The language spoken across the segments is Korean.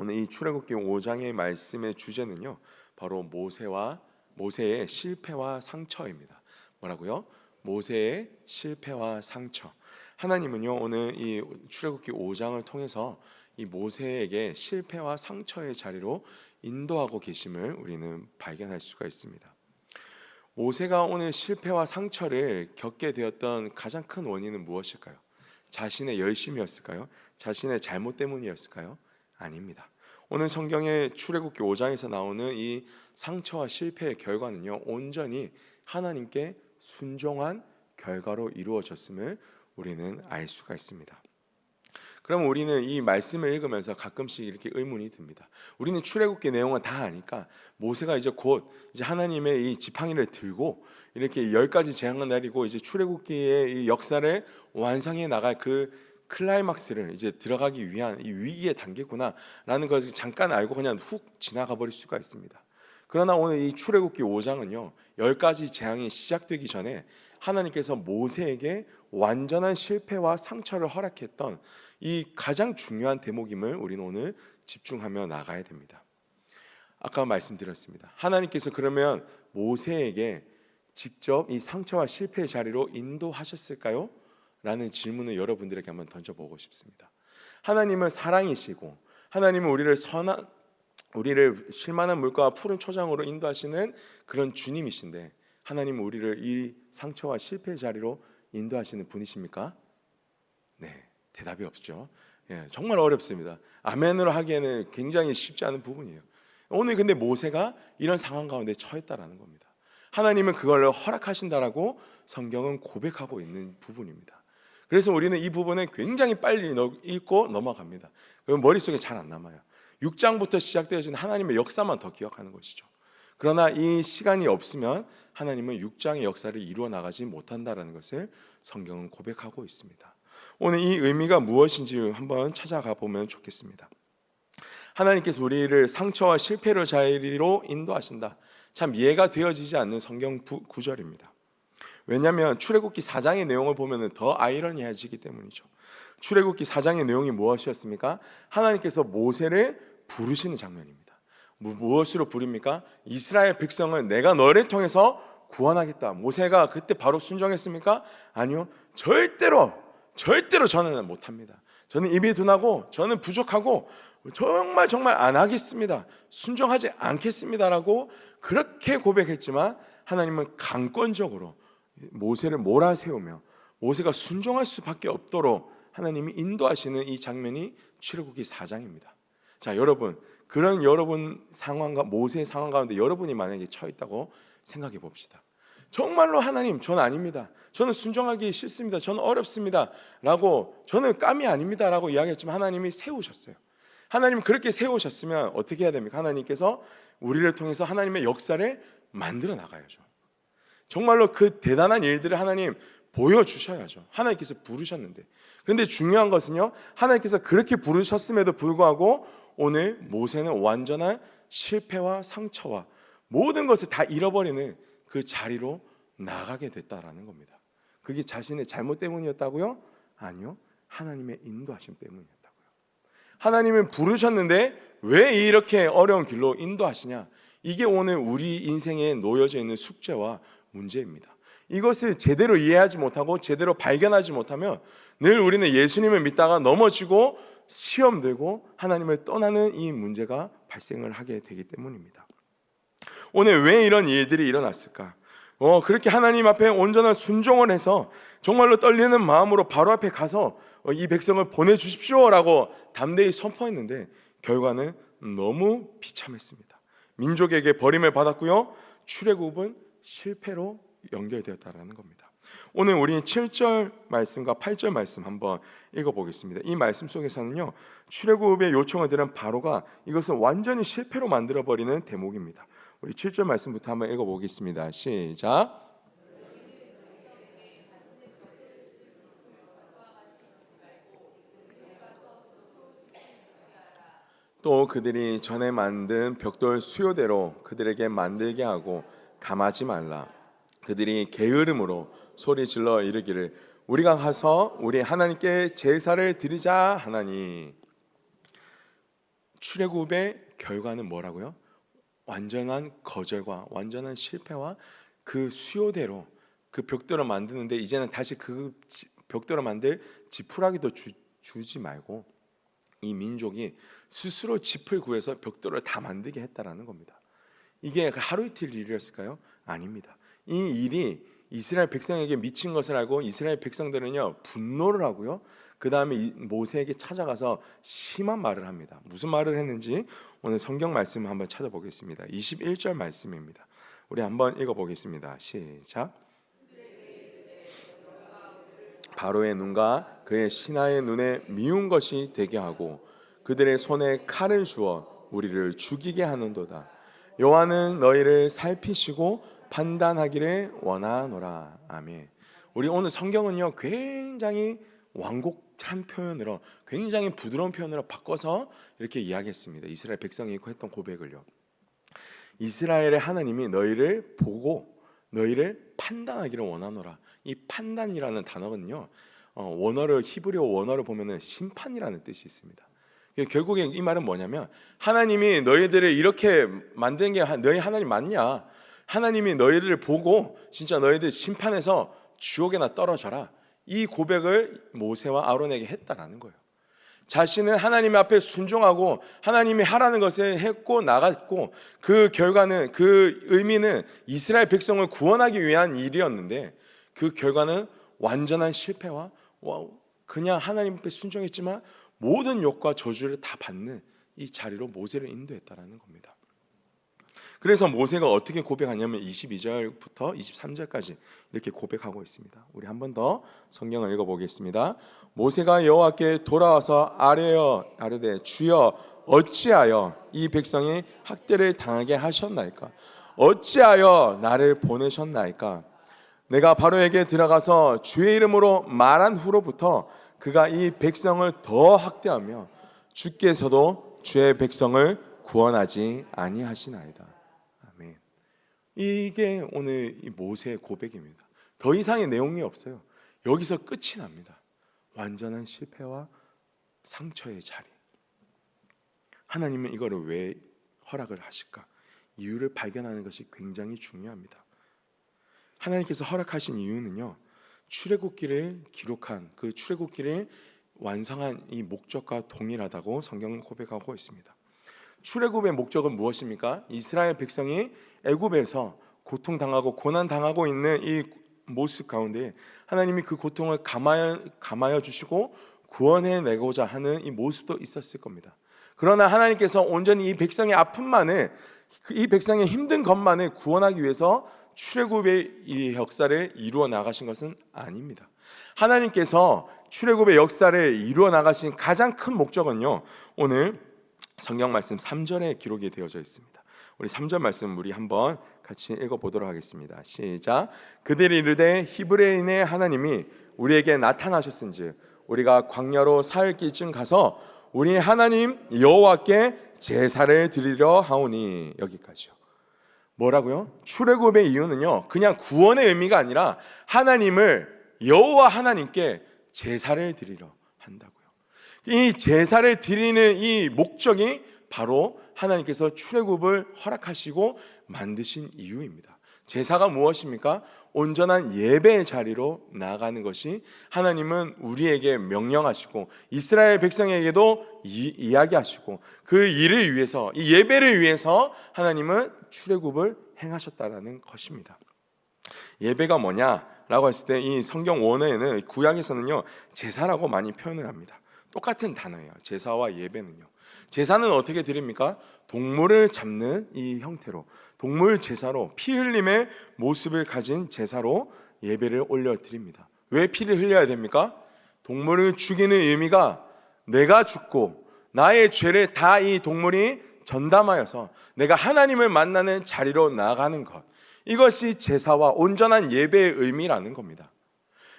오늘 이 출애굽기 5장의 말씀의 주제는요, 바로 모세의 실패와 상처입니다. 뭐라고요? 모세의 실패와 상처. 하나님은요, 오늘 이 출애굽기 5장을 통해서 이 모세에게 실패와 상처의 자리로 인도하고 계심을 우리는 발견할 수가 있습니다. 모세가 오늘 실패와 상처를 겪게 되었던 가장 큰 원인은 무엇일까요? 자신의 열심이었을까요? 자신의 잘못 때문이었을까요? 아닙니다. 오늘 성경의 출애굽기 5장에서 나오는 이 상처와 실패의 결과는요, 온전히 하나님께 순종한 결과로 이루어졌음을 우리는 알 수가 있습니다. 그럼 우리는 이 말씀을 읽으면서 가끔씩 이렇게 의문이 듭니다. 우리는 출애굽기 내용은 다 아니까 모세가 이제 곧 하나님의 이 지팡이를 들고 이렇게 10가지 재앙을 내리고 이제 출애굽기의 이 역사를 완성해 나갈 그 클라이막스를 이제 들어가기 위한 이 위기의 단계구나라는 것을 잠깐 알고 그냥 훅 지나가 버릴 수가 있습니다. 그러나 오늘 이 출애굽기 5장은요, 10가지 재앙이 시작되기 전에 하나님께서 모세에게 완전한 실패와 상처를 허락했던 이 가장 중요한 대목임을 우리는 오늘 집중하며 나가야 됩니다. 아까 말씀드렸습니다. 하나님께서 그러면 모세에게 직접 이 상처와 실패의 자리로 인도하셨을까요? 라는 질문을 여러분들에게 한번 던져보고 싶습니다. 하나님은 사랑이시고 하나님은 우리를 쉴만한 물가와 푸른 초장으로 인도하시는 그런 주님이신데, 하나님은 우리를 이 상처와 실패의 자리로 인도하시는 분이십니까? 네, 대답이 없죠. 정말 어렵습니다. 아멘으로 하기에는 굉장히 쉽지 않은 부분이에요. 오늘 근데 모세가 이런 상황 가운데 처했다라는 겁니다. 하나님은 그걸 허락하신다라고 성경은 고백하고 있는 부분입니다. 그래서 우리는 이 부분을 굉장히 빨리 읽고 넘어갑니다. 그럼 머릿속에 잘 안 남아요. 6장부터 시작되어진 하나님의 역사만 더 기억하는 것이죠. 그러나 이 시간이 없으면 하나님은 6장의 역사를 이루어 나가지 못한다라는 것을 성경은 고백하고 있습니다. 오늘 이 의미가 무엇인지 한번 찾아가 보면 좋겠습니다. 하나님께서 우리를 상처와 실패의 자리로 인도하신다. 참 이해가 되어지지 않는 성경 구절입니다. 왜냐하면 출애굽기 4장의 내용을 보면 더 아이러니해지기 때문이죠. 출애굽기 4장의 내용이 무엇이었습니까? 하나님께서 모세를 부르시는 장면입니다. 무엇으로 부릅니까? 이스라엘 백성을 내가 너를 통해서 구원하겠다. 모세가 그때 바로 순종했습니까? 아니요. 절대로 저는 못합니다. 저는 입이 둔하고 저는 부족하고 정말 안 하겠습니다. 순종하지 않겠습니다라고 그렇게 고백했지만 하나님은 강권적으로 모세를 몰아세우며 모세가 순종할 수밖에 없도록 하나님이 인도하시는 이 장면이 출애굽기 4장입니다. 자, 여러분, 그런 여러분 상황과 모세의 상황 가운데 여러분이 만약에 처해 있다고 생각해 봅시다. 정말로 하나님, 저는 아닙니다. 저는 순종하기 싫습니다. 저는 어렵습니다. 라고, 저는 깜이 아닙니다. 라고 이야기했지만 하나님이 세우셨어요. 하나님 그렇게 세우셨으면 어떻게 해야 됩니까? 하나님께서 우리를 통해서 하나님의 역사를 만들어 나가야죠. 정말로 그 대단한 일들을 하나님 보여주셔야죠. 하나님께서 부르셨는데. 그런데 중요한 것은요, 하나님께서 그렇게 부르셨음에도 불구하고 오늘 모세는 완전한 실패와 상처와 모든 것을 다 잃어버리는 그 자리로 나가게 됐다라는 겁니다. 그게 자신의 잘못 때문이었다고요? 아니요, 하나님의 인도하심 때문이었다고요. 하나님은 부르셨는데 왜 이렇게 어려운 길로 인도하시냐? 이게 오늘 우리 인생에 놓여져 있는 숙제와 문제입니다. 이것을 제대로 이해하지 못하고 제대로 발견하지 못하면 늘 우리는 예수님을 믿다가 넘어지고 시험 들고 하나님을 떠나는 이 문제가 발생을 하게 되기 때문입니다. 오늘 왜 이런 일들이 일어났을까? 그렇게 하나님 앞에 온전한 순종을 해서 정말로 떨리는 마음으로 바로 앞에 가서 이 백성을 보내주십시오라고 담대히 선포했는데 결과는 너무 비참했습니다. 민족에게 버림을 받았고요, 출애굽은 실패로 연결되었다라는 겁니다. 오늘 우리 7절 말씀과 8절 말씀 한번 읽어보겠습니다. 이 말씀 속에서는요, 출애굽의 요청을 들은 바로가 이것을 완전히 실패로 만들어버리는 대목입니다. 우리 7절 말씀부터 한번 읽어보겠습니다. 시작. 또 그들이 전에 만든 벽돌 수요대로 그들에게 만들게 하고 감하지 말라. 그들이 게으름으로 소리 질러 이르기를 우리가 가서 우리 하나님께 제사를 드리자 하나니. 출애굽의 결과는 뭐라고요? 완전한 거절과 완전한 실패와 그 수요대로 그 벽돌을 만드는데 이제는 다시 그 벽돌을 만들 지푸라기도 주지 말고 이 민족이 스스로 짚을 구해서 벽돌을 다 만들게 했다라는 겁니다. 이게 하루 이틀 일이었을까요? 아닙니다. 이 일이 이스라엘 백성에게 미친 것을 알고 이스라엘 백성들은요 분노를 하고요. 그 다음에 모세에게 찾아가서 심한 말을 합니다. 무슨 말을 했는지 오늘 성경 말씀을 한번 찾아보겠습니다. 21절 말씀입니다. 우리 한번 읽어보겠습니다. 시작. 바로의 눈과 그의 신하의 눈에 미운 것이 되게 하고 그들의 손에 칼을 주어 우리를 죽이게 하는도다. 여호와는 너희를 살피시고 판단하기를 원하노라. 아멘. 우리 오늘 성경은요 굉장히 완곡한 표현으로 굉장히 부드러운 표현으로 바꿔서 이렇게 이야기했습니다. 이스라엘 백성이 했던 고백을요. 이스라엘의 하나님이 너희를 보고 너희를 판단하기를 원하노라. 이 판단이라는 단어는요 원어를 히브리어 원어를 보면은 심판이라는 뜻이 있습니다. 결국에 이 말은 뭐냐면 하나님이 너희들을 이렇게 만든 게 너희 하나님 맞냐? 하나님이 너희들을 보고 진짜 너희들 심판해서 지옥에나 떨어져라. 이 고백을 모세와 아론에게 했다라는 거예요. 자신은 하나님 앞에 순종하고 하나님이 하라는 것을 했고 나갔고 그 결과는 그 의미는 이스라엘 백성을 구원하기 위한 일이었는데 그 결과는 완전한 실패와 그냥 하나님 앞에 순종했지만 모든 욕과 저주를 다 받는 이 자리로 모세를 인도했다라는 겁니다. 그래서 모세가 어떻게 고백하냐면 22절부터 23절까지 이렇게 고백하고 있습니다. 우리 한 번 더 성경을 읽어보겠습니다. 모세가 여호와께 돌아와서 아뢰되 주여 어찌하여 이 백성이 학대를 당하게 하셨나이까? 어찌하여 나를 보내셨나이까? 내가 바로에게 들어가서 주의 이름으로 말한 후로부터 그가 이 백성을 더 학대하며 주께서도 주의 백성을 구원하지 아니하시나이다. 아멘. 이게 오늘 이 모세의 고백입니다. 더 이상의 내용이 없어요. 여기서 끝이 납니다. 완전한 실패와 상처의 자리. 하나님은 이거를 왜 허락을 하실까? 이유를 발견하는 것이 굉장히 중요합니다. 하나님께서 허락하신 이유는요 출애굽기를 기록한 그 출애굽기를 완성한 이 목적과 동일하다고 성경은 고백하고 있습니다. 출애굽의 목적은 무엇입니까? 이스라엘 백성이 애굽에서 고통당하고 고난당하고 있는 이 모습 가운데 하나님이 그 고통을 감하여 주시고 구원해내고자 하는 이 모습도 있었을 겁니다. 그러나 하나님께서 온전히 이 백성의 아픔만을 이 백성의 힘든 것만을 구원하기 위해서 출애굽의 이 역사를 이루어 나가신 것은 아닙니다. 하나님께서 출애굽의 역사를 이루어 나가신 가장 큰 목적은요 오늘 성경 말씀 3절에 기록이 되어져 있습니다. 우리 3절 말씀 우리 한번 같이 읽어보도록 하겠습니다. 시작. 그들이 이르되 히브리인의 하나님이 우리에게 나타나셨은즉 우리가 광야로 사흘길쯤 가서 우리 하나님 여호와께 제사를 드리려 하오니. 여기까지요. 뭐라고요? 출애굽의 이유는요 그냥 구원의 의미가 아니라 하나님을 여호와 하나님께 제사를 드리려 한다고요. 이 제사를 드리는 이 목적이 바로 하나님께서 출애굽을 허락하시고 만드신 이유입니다. 제사가 무엇입니까? 온전한 예배의 자리로 나아가는 것이 하나님은 우리에게 명령하시고 이스라엘 백성에게도 이야기하시고 그 일을 위해서 이 예배를 위해서 하나님은 출애굽을 행하셨다라는 것입니다. 예배가 뭐냐라고 했을 때 이 성경 원어에는 구약에서는요 제사라고 많이 표현을 합니다. 똑같은 단어예요. 제사와 예배는요. 제사는 어떻게 드립니까? 동물을 잡는 이 형태로 동물 제사로 피 흘림의 모습을 가진 제사로 예배를 올려드립니다. 왜 피를 흘려야 됩니까? 동물을 죽이는 의미가 내가 죽고 나의 죄를 다 이 동물이 전담하여서 내가 하나님을 만나는 자리로 나아가는 것, 이것이 제사와 온전한 예배의 의미라는 겁니다.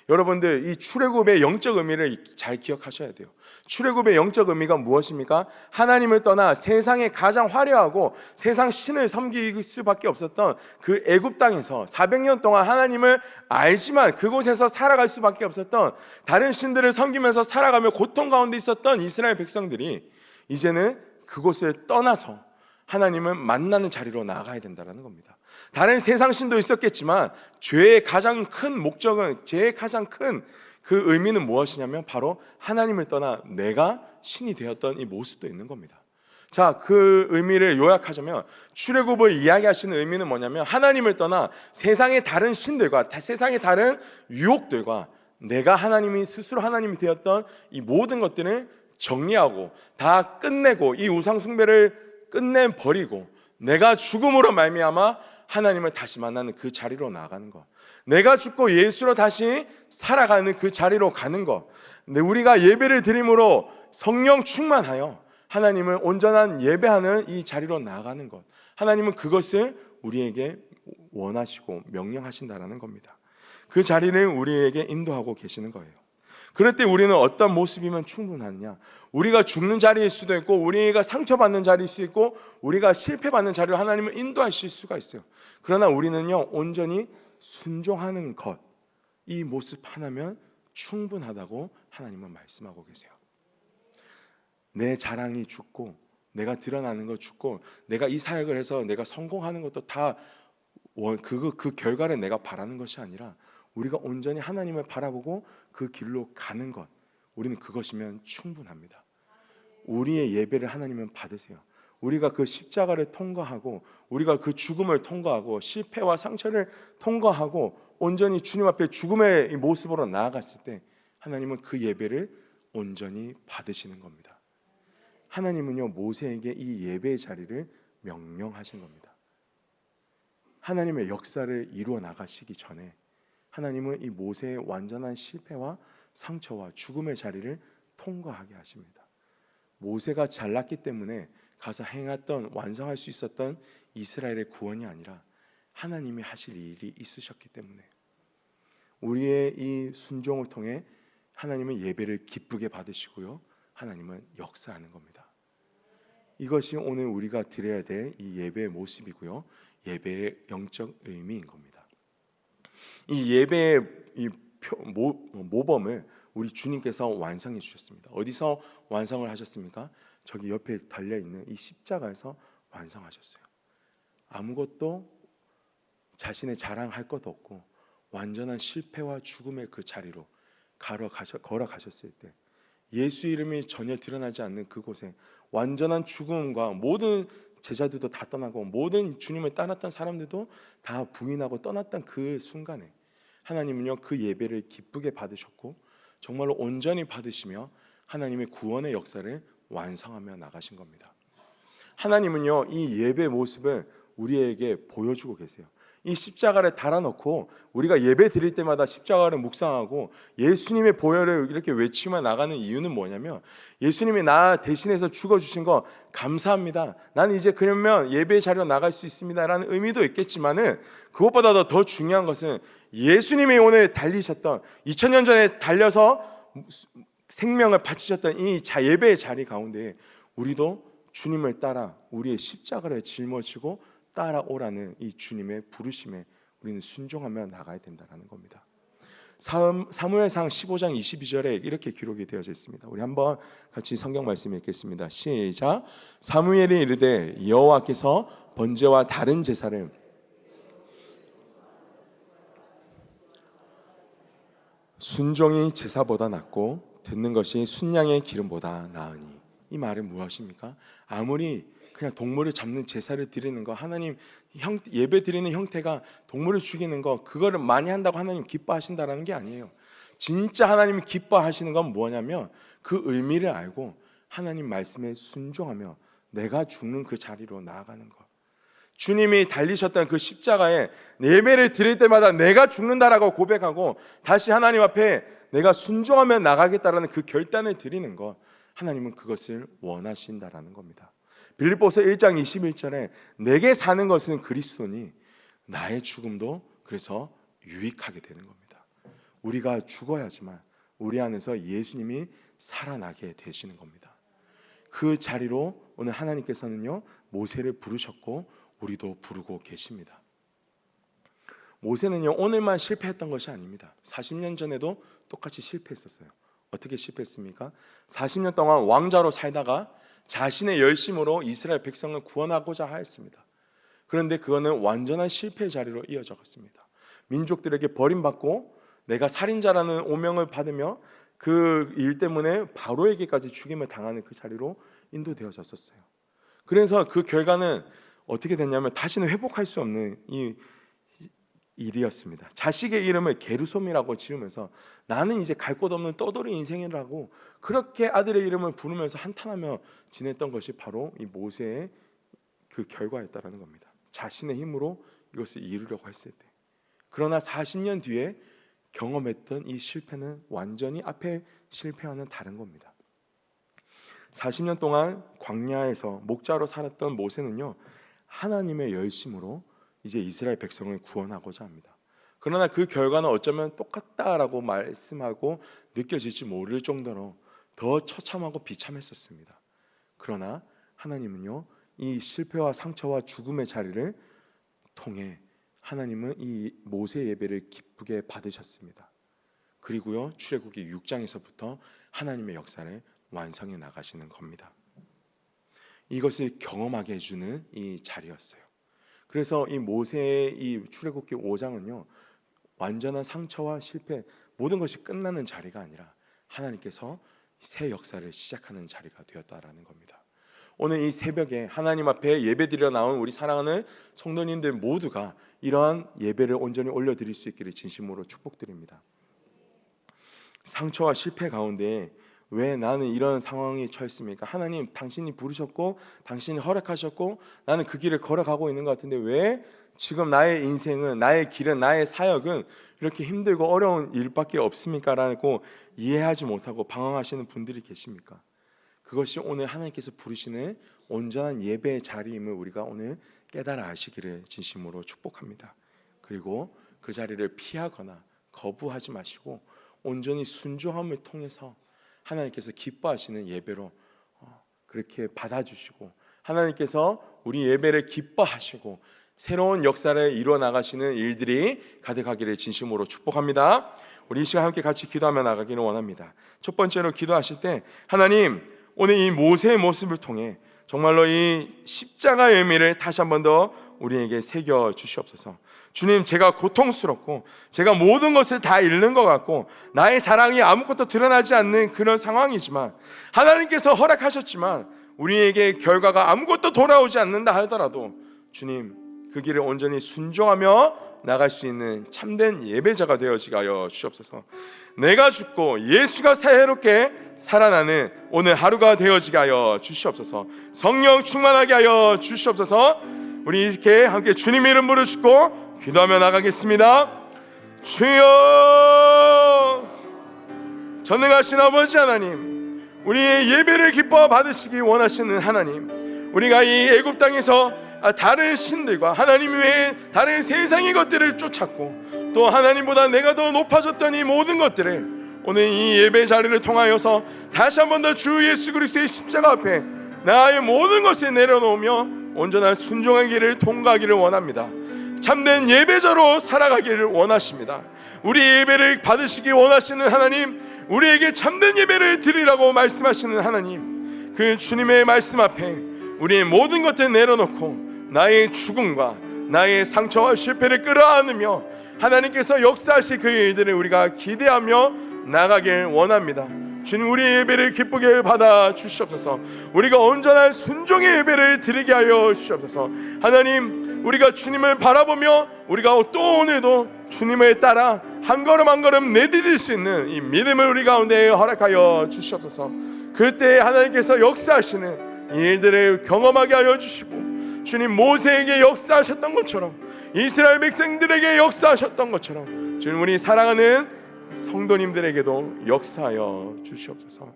여러분들 이 출애굽의 영적 의미를 잘 기억하셔야 돼요. 출애굽의 영적 의미가 무엇입니까? 하나님을 떠나 세상에 가장 화려하고 세상 신을 섬길 수밖에 없었던 그 애굽 땅에서 400년 동안 하나님을 알지만 그곳에서 살아갈 수밖에 없었던 다른 신들을 섬기면서 살아가며 고통 가운데 있었던 이스라엘 백성들이 이제는 그곳을 떠나서 하나님을 만나는 자리로 나아가야 된다는 겁니다. 다른 세상 신도 있었겠지만 죄의 가장 큰 목적은, 죄의 가장 큰 그 의미는 무엇이냐면 바로 하나님을 떠나 내가 신이 되었던 이 모습도 있는 겁니다. 자, 그 의미를 요약하자면 출애굽을 이야기하시는 의미는 뭐냐면 하나님을 떠나 세상의 다른 신들과 세상의 다른 유혹들과 내가 하나님이 스스로 하나님이 되었던 이 모든 것들을 정리하고 다 끝내고 이 우상 숭배를 끝내버리고 내가 죽음으로 말미암아 하나님을 다시 만나는 그 자리로 나아가는 것, 내가 죽고 예수로 다시 살아가는 그 자리로 가는 것, 우리가 예배를 드림으로 성령 충만하여 하나님을 온전한 예배하는 이 자리로 나아가는 것, 하나님은 그것을 우리에게 원하시고 명령하신다는 겁니다. 그 자리를 우리에게 인도하고 계시는 거예요. 그럴 때 우리는 어떤 모습이면 충분하느냐? 우리가 죽는 자리일 수도 있고 우리가 상처받는 자리일 수 있고 우리가 실패받는 자리로 하나님을 인도하실 수가 있어요. 그러나 우리는요, 온전히 순종하는 것, 이 모습 하나면 충분하다고 하나님은 말씀하고 계세요. 내 자랑이 죽고 내가 드러나는 거 죽고 내가 이 사역을 해서 내가 성공하는 것도 다 그 결과를 내가 바라는 것이 아니라 우리가 온전히 하나님을 바라보고 그 길로 가는 것, 우리는 그것이면 충분합니다. 우리의 예배를 하나님은 받으세요. 우리가 그 십자가를 통과하고 우리가 그 죽음을 통과하고 실패와 상처를 통과하고 온전히 주님 앞에 죽음의 모습으로 나아갔을 때 하나님은 그 예배를 온전히 받으시는 겁니다. 하나님은요, 모세에게 이 예배의 자리를 명령하신 겁니다. 하나님의 역사를 이루어 나가시기 전에 하나님은 이 모세의 완전한 실패와 상처와 죽음의 자리를 통과하게 하십니다. 모세가 잘났기 때문에 가서 행했던, 완성할 수 있었던 이스라엘의 구원이 아니라 하나님이 하실 일이 있으셨기 때문에 우리의 이 순종을 통해 하나님은 예배를 기쁘게 받으시고요, 하나님은 역사하는 겁니다. 이것이 오늘 우리가 드려야 될 이 예배의 모습이고요, 예배의 영적 의미인 겁니다. 이 예배의 이 모범을 우리 주님께서 완성해 주셨습니다. 어디서 완성을 하셨습니까? 저기 옆에 달려있는 이 십자가에서 완성하셨어요. 아무것도 자신의 자랑할 것도 없고 완전한 실패와 죽음의 그 자리로 걸어가셨을 때 예수 이름이 전혀 드러나지 않는 그곳에 완전한 죽음과 모든 제자들도 다 떠나고 모든 주님을 따랐던 사람들도 다 부인하고 떠났던 그 순간에 하나님은요, 그 예배를 기쁘게 받으셨고 정말로 온전히 받으시며 하나님의 구원의 역사를 완성하며 나가신 겁니다. 하나님은요, 이 예배 모습을 우리에게 보여주고 계세요. 이 십자가를 달아놓고 우리가 예배 드릴 때마다 십자가를 묵상하고 예수님의 보혈을 이렇게 외치며 나가는 이유는 뭐냐면 예수님이 나 대신해서 죽어주신 거 감사합니다, 나는 이제 그러면 예배의 자리로 나갈 수 있습니다 라는 의미도 있겠지만은 그것보다 더 중요한 것은 예수님이 오늘 달리셨던 2000년 전에 달려서 생명을 바치셨던 이 예배의 자리 가운데 우리도 주님을 따라 우리의 십자가를 짊어지고 따라오라는 이 주님의 부르심에 우리는 순종하며 나가야 된다는 겁니다. 사무엘상 15장 22절에 이렇게 기록이 되어져 있습니다. 우리 한번 같이 성경 말씀 읽겠습니다. 시작. 사무엘이 이르되 여호와께서 번제와 다른 제사를 순종이 제사보다 낫고 듣는 것이 순양의 기름보다 나으니. 이 말은 무엇입니까? 아무리 그냥 동물을 잡는 제사를 드리는 거, 하나님 예배 드리는 형태가 동물을 죽이는 거, 그거를 많이 한다고 하나님 기뻐하신다라는 게 아니에요. 진짜 하나님이 기뻐하시는 건 뭐냐면 그 의미를 알고 하나님 말씀에 순종하며 내가 죽는 그 자리로 나아가는 것. 주님이 달리셨던 그 십자가에 예배를 드릴 때마다 내가 죽는다라고 고백하고 다시 하나님 앞에 내가 순종하며 나가겠다라는 그 결단을 드리는 것, 하나님은 그것을 원하신다라는 겁니다. 빌립보서 1장 21절에 내게 사는 것은 그리스도니 나의 죽음도 그래서 유익하게 되는 겁니다. 우리가 죽어야지만 우리 안에서 예수님이 살아나게 되시는 겁니다. 그 자리로 오늘 하나님께서는요, 모세를 부르셨고 우리도 부르고 계십니다. 모세는요, 오늘만 실패했던 것이 아닙니다. 40년 전에도 똑같이 실패했었어요. 어떻게 실패했습니까? 40년 동안 왕자로 살다가 자신의 열심으로 이스라엘 백성을 구원하고자 하였습니다. 그런데 그거는 완전한 실패의 자리로 이어져 갔습니다. 민족들에게 버림받고 내가 살인자라는 오명을 받으며 그 일 때문에 바로에게까지 죽임을 당하는 그 자리로 인도되어졌었어요. 그래서 그 결과는 어떻게 됐냐면 다시는 회복할 수 없는 이 일이었습니다. 자식의 이름을 게르솜이라고 지으면서 나는 이제 갈 곳 없는 떠돌이 인생이라고 그렇게 아들의 이름을 부르면서 한탄하며 지냈던 것이 바로 이 모세의 그 결과였다라는 겁니다. 자신의 힘으로 이것을 이루려고 했을 때. 그러나 40년 뒤에 경험했던 이 실패는 완전히 앞에 실패와는 다른 겁니다. 40년 동안 광야에서 목자로 살았던 모세는요, 하나님의 열심으로 이제 이스라엘 백성을 구원하고자 합니다. 그러나 그 결과는 어쩌면 똑같다라고 말씀하고 느껴질지 모를 정도로 더 처참하고 비참했었습니다. 그러나 하나님은요, 이 실패와 상처와 죽음의 자리를 통해 하나님은 이 모세 예배를 기쁘게 받으셨습니다. 그리고요, 출애굽기 6장에서부터 하나님의 역사를 완성해 나가시는 겁니다. 이것을 경험하게 해주는 이 자리였어요. 그래서 이 모세의 이 출애굽기 5장은요, 완전한 상처와 실패 모든 것이 끝나는 자리가 아니라 하나님께서 새 역사를 시작하는 자리가 되었다라는 겁니다. 오늘 이 새벽에 하나님 앞에 예배드리러 나온 우리 사랑하는 성도님들 모두가 이러한 예배를 온전히 올려드릴 수 있기를 진심으로 축복드립니다. 상처와 실패 가운데 왜 나는 이런 상황이 처했습니까? 하나님, 당신이 부르셨고 당신이 허락하셨고 나는 그 길을 걸어가고 있는 것 같은데 왜 지금 나의 인생은, 나의 길은, 나의 사역은 이렇게 힘들고 어려운 일밖에 없습니까? 라고 이해하지 못하고 방황하시는 분들이 계십니까? 그것이 오늘 하나님께서 부르시는 온전한 예배의 자리임을 우리가 오늘 깨달아 아시기를 진심으로 축복합니다. 그리고 그 자리를 피하거나 거부하지 마시고 온전히 순종함을 통해서 하나님께서 기뻐하시는 예배로 그렇게 받아주시고 하나님께서 우리 예배를 기뻐하시고 새로운 역사를 이루어 나가시는 일들이 가득하기를 진심으로 축복합니다. 우리 이 시간 함께 같이 기도하며 나가기를 원합니다. 첫 번째로 기도하실 때 하나님, 오늘 이 모세의 모습을 통해 정말로 이 십자가의 의미를 다시 한 번 더 우리에게 새겨 주시옵소서. 주님, 제가 고통스럽고 제가 모든 것을 다 잃는 것 같고 나의 자랑이 아무것도 드러나지 않는 그런 상황이지만 하나님께서 허락하셨지만 우리에게 결과가 아무것도 돌아오지 않는다 하더라도 주님, 그 길을 온전히 순종하며 나갈 수 있는 참된 예배자가 되어지게 하여 주시옵소서. 내가 죽고 예수가 새롭게 살아나는 오늘 하루가 되어지게 하여 주시옵소서. 성령 충만하게 하여 주시옵소서. 우리 이렇게 함께 주님의 이름 부르시고 기도하며 나가겠습니다. 주여, 전능하신 아버지 하나님, 우리의 예배를 기뻐 받으시기 원하시는 하나님, 우리가 이 애굽 땅에서 다른 신들과 하나님 외에 다른 세상의 것들을 쫓았고 또 하나님보다 내가 더 높아졌던 이 모든 것들을 오늘 이 예배 자리를 통하여서 다시 한 번 더 주 예수 그리스도의 십자가 앞에 나의 모든 것을 내려놓으며 온전한 순종의 길을 통과하기를 원합니다. 참된 예배자로 살아가기를 원하십니다. 우리 예배를 받으시기 원하시는 하나님, 우리에게 참된 예배를 드리라고 말씀하시는 하나님, 그 주님의 말씀 앞에 우리의 모든 것을 내려놓고 나의 죽음과 나의 상처와 실패를 끌어안으며 하나님께서 역사하실 그 일들을 우리가 기대하며 나가길 원합니다. 주님, 우리의 예배를 기쁘게 받아 주시옵소서. 우리가 온전한 순종의 예배를 드리게 하여 주시옵소서. 하나님, 우리가 주님을 바라보며 우리가 또 오늘도 주님을 따라 한 걸음 한 걸음 내디딜 수 있는 이 믿음을 우리 가운데 허락하여 주시옵소서. 그때 하나님께서 역사하시는 이 일들을 경험하게 하여 주시고 주님, 모세에게 역사하셨던 것처럼 이스라엘 백성들에게 역사하셨던 것처럼 주님, 우리 사랑하는 성도님들에게도 역사하여 주시옵소서.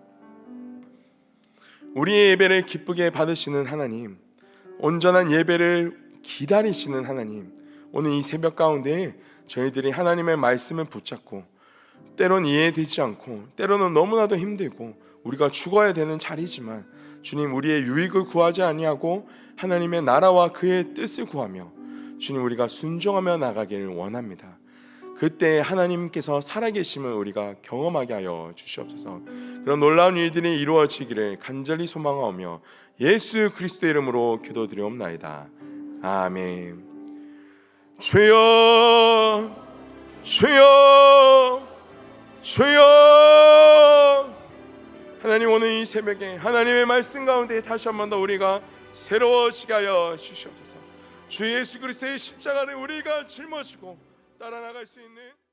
우리의 예배를 기쁘게 받으시는 하나님, 온전한 예배를 기다리시는 하나님, 오늘 이 새벽 가운데 저희들이 하나님의 말씀을 붙잡고 때로는 이해되지 않고 때로는 너무나도 힘들고 우리가 죽어야 되는 자리지만 주님, 우리의 유익을 구하지 아니하고 하나님의 나라와 그의 뜻을 구하며 주님, 우리가 순종하며 나가기를 원합니다. 그때 하나님께서 살아계심을 우리가 경험하게 하여 주시옵소서. 그런 놀라운 일들이 이루어지기를 간절히 소망하며 예수 그리스도의 이름으로 기도드리옵나이다. 아멘. 주여, 주여, 주여. 하나님, 오늘 이 새벽에 하나님의 말씀 가운데 다시 한 번 더 우리가 새로워지게 하여 주시옵소서. 주 예수 그리스도의 십자가를 우리가 짊어지고 따라 나갈 수 있는